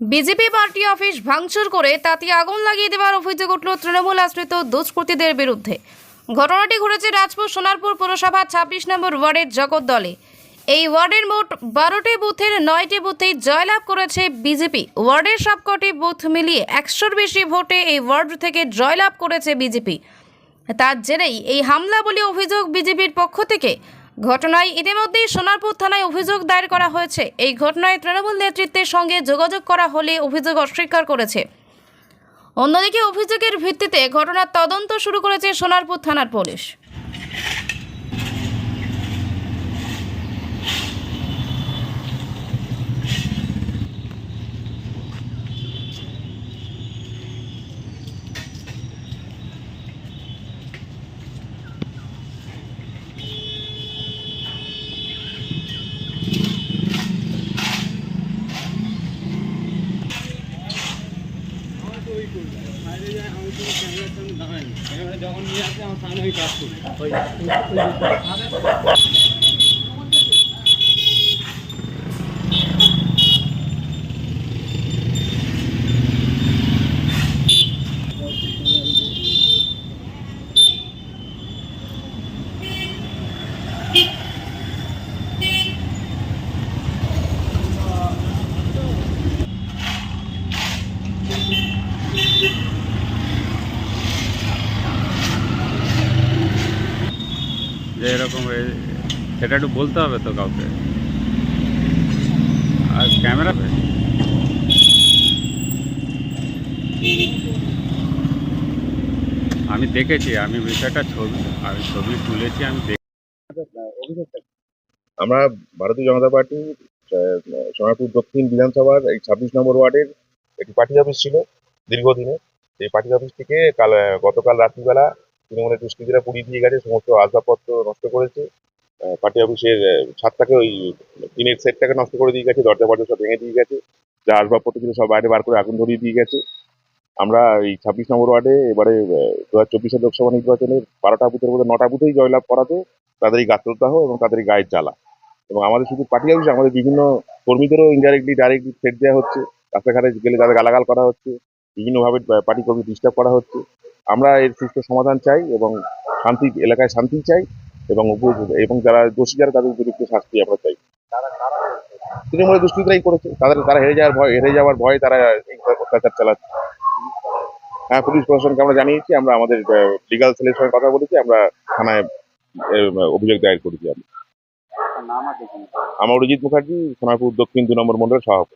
BJP party office ভাঙচুর করে তাতে আগুন লাগিয়ে দেওয়ার অভিযোগ উঠল তৃণমূল আশ্রিত দুষ্কৃতীদের বিরুদ্ধে। ঘটনাটি ঘটেছে রাজপুর সোনারপুর পৌরসভা ২৬ নম্বর ওয়ার্ডের জগদ্দলে। এই ওয়ার্ডের মোট ১২টি বুথের ৯টি বুথেই জয়লাভ করেছে বিজেপি। ওয়ার্ডের সবকটি বুথ মিলিয়ে ১০০-র বেশি ভোটে এই ওয়ার্ড থেকে জয়লাভ করেছে বিজেপি। তার জেরেই এই হামলা বলে অভিযোগ বিজেপির পক্ষ থেকে। ঘটনায় ইতিমধ্যেই সোনারপুর থানায় অভিযোগ দায়ের করা হয়েছে। এই ঘটনায় তৃণমূল নেতৃত্বের সঙ্গে যোগাযোগ করা হলে অভিযোগ অস্বীকার করেছে। অন্যদিকে অভিযোগের ভিত্তিতে ঘটনার তদন্ত শুরু করেছে সোনারপুর থানার পুলিশ। যখন নিয়ে আসে আমার সামনে আমি কাজ করি। যে এরকম সেটা একটু বলতে হবে তো কাউকে। আর ক্যামেরা আমি দেখেছি, আমি বিষয়টা ছবি তুলেছি, আমি আমরা ভারতীয় জনতা পার্টি সোনারপুর দক্ষিণ বিধানসভার এই ২৬ নম্বর ওয়ার্ডের একটি পার্টি অফিস ছিল দীর্ঘদিনে। এই পার্টি অফিস থেকে গতকাল রাত্রিবেলা তৃণমূলের দুষ্কৃতীরা পুড়িয়ে দিয়ে গেছে, সমস্ত আসবাবপত্র নষ্ট করেছে। পার্টি অফিসের ছাদটাকে, ওই টিনের সেটটাকে নষ্ট করে দিয়ে গেছে, দরজা ফরজা সব ভেঙে দিয়ে গেছে, যা আসবাবপত্র ছিল সব বাইরে বার করে আগুন ধরিয়ে দিয়ে গেছে। আমরা এই ২৬ নম্বর ওয়ার্ডে এবারে ২০২৪ লোকসভা নির্বাচনের ১২টা বুথের মধ্যে ৯টা বুথেই জয়লাভ করাতে তাদেরই গাত্রদাহ এবং তাদেরই গায়ের জ্বালা। এবং আমাদের শুধু পার্টি অফিসে, আমাদের বিভিন্ন কর্মীদেরও ইনডাইরেক্টলি ডাইরেক্টলি থ্রেট দেওয়া হচ্ছে, রাস্তাঘাটে গেলে তাদের গালাগাল করা হচ্ছে, বিভিন্নভাবে পার্টি কর্মী ডিস্টার্ব করা হচ্ছে। আমরা এর সুষ্ঠু সমাধান চাই এবং শান্তি, এলাকায় শান্তি চাই এবং যারা দোষী যারা তাদের উপযুক্ত শাস্তি আমরা চাই। তৃণমূলের দুষ্কৃতীরাই করেছে, তারা হেরে যাওয়ার ভয়ে তারা এই অত্যাচার চালাচ্ছে। হ্যাঁ, পুলিশ প্রশাসনকে আমরা জানিয়েছি, আমরা আমাদের লিগাল সেলের সঙ্গে কথা বলেছি, আমরা থানায় অভিযোগ দায়ের করেছি। আমার অরিজিৎ মুখার্জি, সোনারপুর দক্ষিণ ২ নম্বর মন্ডলের সভাপতি।